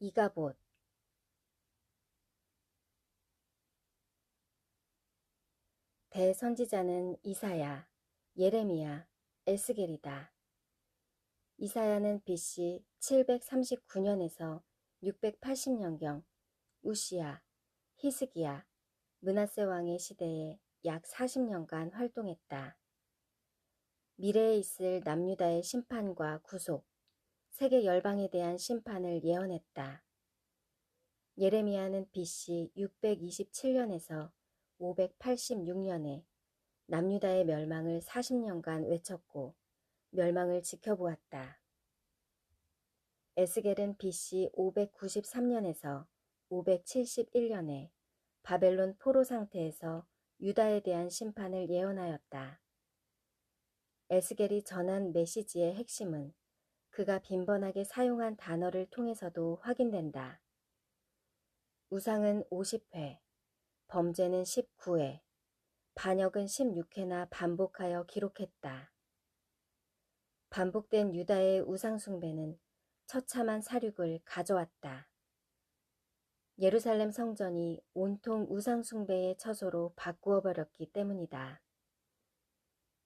이가봇. 대선지자는 이사야, 예레미야, 에스겔이다. 이사야는 BC 739년에서 680년경 우시야, 히스기야, 므낫세 왕의 시대에 약 40년간 활동했다. 미래에 있을 남유다의 심판과 구속, 세계 열방에 대한 심판을 예언했다. 예레미야는 BC 627년에서 586년에 남유다의 멸망을 40년간 외쳤고 멸망을 지켜보았다. 에스겔은 BC 593년에서 571년에 바벨론 포로 상태에서 유다에 대한 심판을 예언하였다. 에스겔이 전한 메시지의 핵심은 그가 빈번하게 사용한 단어를 통해서도 확인된다. 우상은 50회, 범죄는 19회, 반역은 16회나 반복하여 기록했다. 반복된 유다의 우상숭배는 처참한 사륙을 가져왔다. 예루살렘 성전이 온통 우상숭배의 처소로 바꾸어 버렸기 때문이다.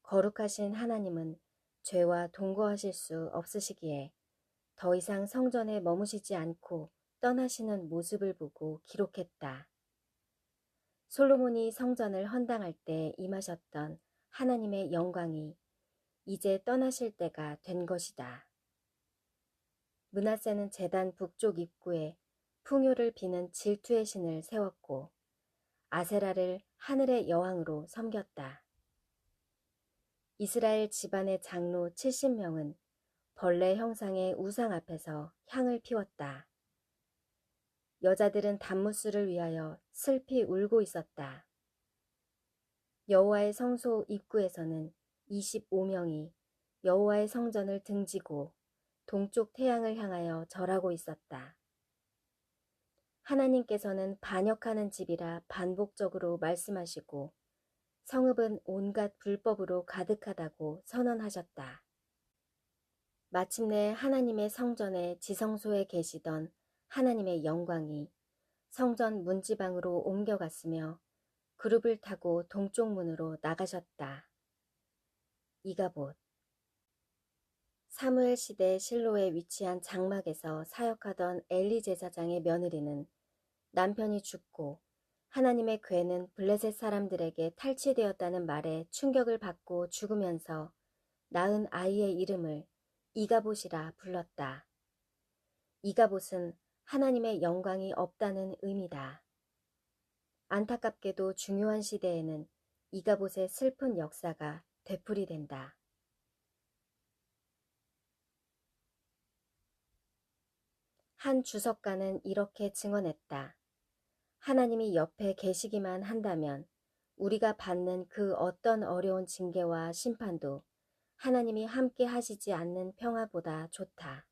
거룩하신 하나님은 죄와 동거하실 수 없으시기에 더 이상 성전에 머무시지 않고 떠나시는 모습을 보고 기록했다. 솔로몬이 성전을 헌당할 때 임하셨던 하나님의 영광이 이제 떠나실 때가 된 것이다. 므낫세는 제단 북쪽 입구에 풍요를 비는 질투의 신을 세웠고 아세라를 하늘의 여왕으로 섬겼다. 이스라엘 집안의 장로 70명은 벌레 형상의 우상 앞에서 향을 피웠다. 여자들은 단무스를 위하여 슬피 울고 있었다. 여호와의 성소 입구에서는 25명이 여호와의 성전을 등지고 동쪽 태양을 향하여 절하고 있었다. 하나님께서는 반역하는 집이라 반복적으로 말씀하시고 성읍은 온갖 불법으로 가득하다고 선언하셨다. 마침내 하나님의 성전의 지성소에 계시던 하나님의 영광이 성전 문지방으로 옮겨갔으며 그룹을 타고 동쪽 문으로 나가셨다. 이가봇. 사무엘 시대 실로에 위치한 장막에서 사역하던 엘리 제사장의 며느리는 남편이 죽고 하나님의 궤는 블레셋 사람들에게 탈취되었다는 말에 충격을 받고 죽으면서 낳은 아이의 이름을 이가봇이라 불렀다. 이가봇은 하나님의 영광이 없다는 의미다. 안타깝게도 중요한 시대에는 이가봇의 슬픈 역사가 되풀이된다. 한 주석가는 이렇게 증언했다. 하나님이 옆에 계시기만 한다면 우리가 받는 그 어떤 어려운 징계와 심판도 하나님이 함께 하시지 않는 평화보다 좋다.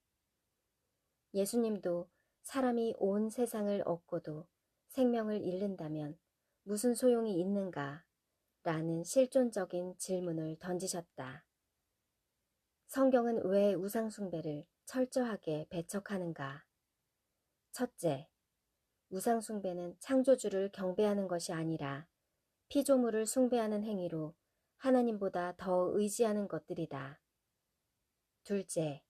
예수님도 사람이 온 세상을 얻고도 생명을 잃는다면 무슨 소용이 있는가? 라는 실존적인 질문을 던지셨다. 성경은 왜 우상숭배를 철저하게 배척하는가? 첫째, 우상숭배는 창조주를 경배하는 것이 아니라 피조물을 숭배하는 행위로 하나님보다 더 의지하는 것들이다. 둘째,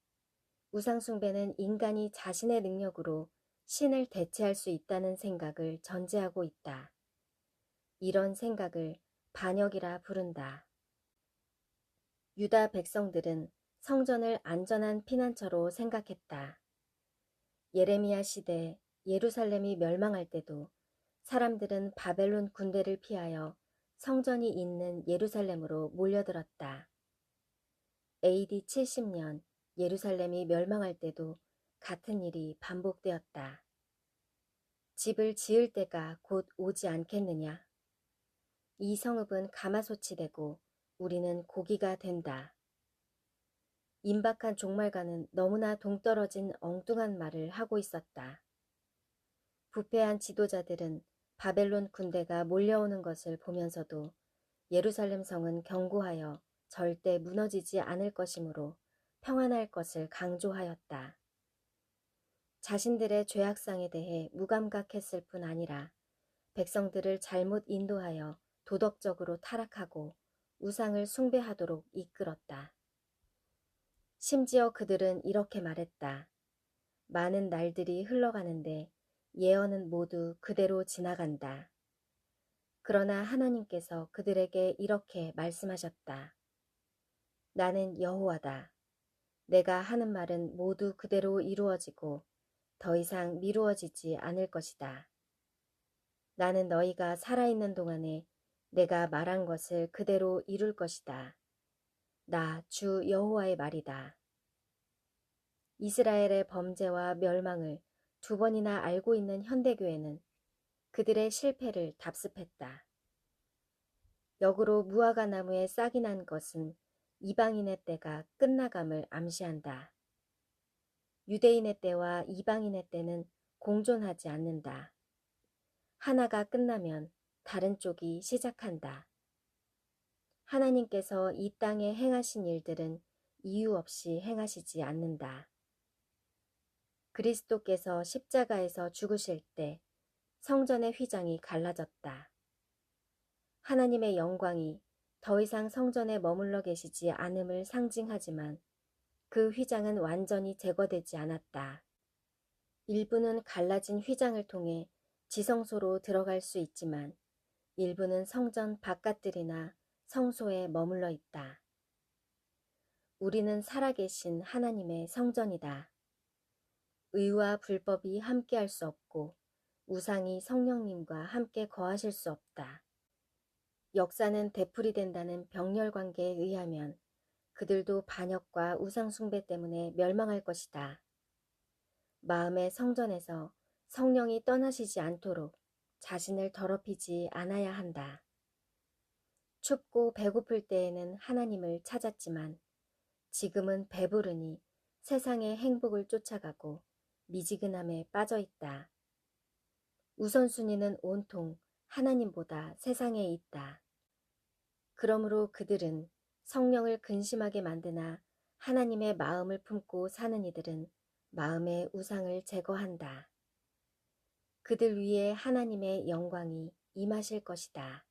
우상숭배는 인간이 자신의 능력으로 신을 대체할 수 있다는 생각을 전제하고 있다. 이런 생각을 반역이라 부른다. 유다 백성들은 성전을 안전한 피난처로 생각했다. 예레미야 시대 예루살렘이 멸망할 때도 사람들은 바벨론 군대를 피하여 성전이 있는 예루살렘으로 몰려들었다. AD 70년 예루살렘이 멸망할 때도 같은 일이 반복되었다. 집을 지을 때가 곧 오지 않겠느냐? 이 성읍은 가마솥이 되고 우리는 고기가 된다. 임박한 종말과는 너무나 동떨어진 엉뚱한 말을 하고 있었다. 부패한 지도자들은 바벨론 군대가 몰려오는 것을 보면서도 예루살렘 성은 견고하여 절대 무너지지 않을 것이므로 평안할 것을 강조하였다. 자신들의 죄악상에 대해 무감각했을 뿐 아니라 백성들을 잘못 인도하여 도덕적으로 타락하고 우상을 숭배하도록 이끌었다. 심지어 그들은 이렇게 말했다. 많은 날들이 흘러가는데 예언은 모두 그대로 지나간다. 그러나 하나님께서 그들에게 이렇게 말씀하셨다. 나는 여호와다. 내가 하는 말은 모두 그대로 이루어지고 더 이상 미루어지지 않을 것이다. 나는 너희가 살아있는 동안에 내가 말한 것을 그대로 이룰 것이다. 나 주 여호와의 말이다. 이스라엘의 범죄와 멸망을 두 번이나 알고 있는 현대교회는 그들의 실패를 답습했다. 역으로 무화과 나무에 싹이 난 것은 이방인의 때가 끝나감을 암시한다. 유대인의 때와 이방인의 때는 공존하지 않는다. 하나가 끝나면 다른 쪽이 시작한다. 하나님께서 이 땅에 행하신 일들은 이유 없이 행하시지 않는다. 그리스도께서 십자가에서 죽으실 때 성전의 휘장이 갈라졌다. 하나님의 영광이 더 이상 성전에 머물러 계시지 않음을 상징하지만 그 휘장은 완전히 제거되지 않았다. 일부는 갈라진 휘장을 통해 지성소로 들어갈 수 있지만 일부는 성전 바깥들이나 성소에 머물러 있다. 우리는 살아계신 하나님의 성전이다. 의와 불법이 함께할 수 없고 우상이 성령님과 함께 거하실 수 없다. 역사는 되풀이된다는 병렬 관계에 의하면 그들도 반역과 우상 숭배 때문에 멸망할 것이다. 마음의 성전에서 성령이 떠나시지 않도록 자신을 더럽히지 않아야 한다. 춥고 배고플 때에는 하나님을 찾았지만 지금은 배부르니 세상의 행복을 쫓아가고 미지근함에 빠져 있다. 우선순위는 온통 하나님보다 세상에 있다. 그러므로 그들은 성령을 근심하게 만드나 하나님의 마음을 품고 사는 이들은 마음의 우상을 제거한다. 그들 위에 하나님의 영광이 임하실 것이다.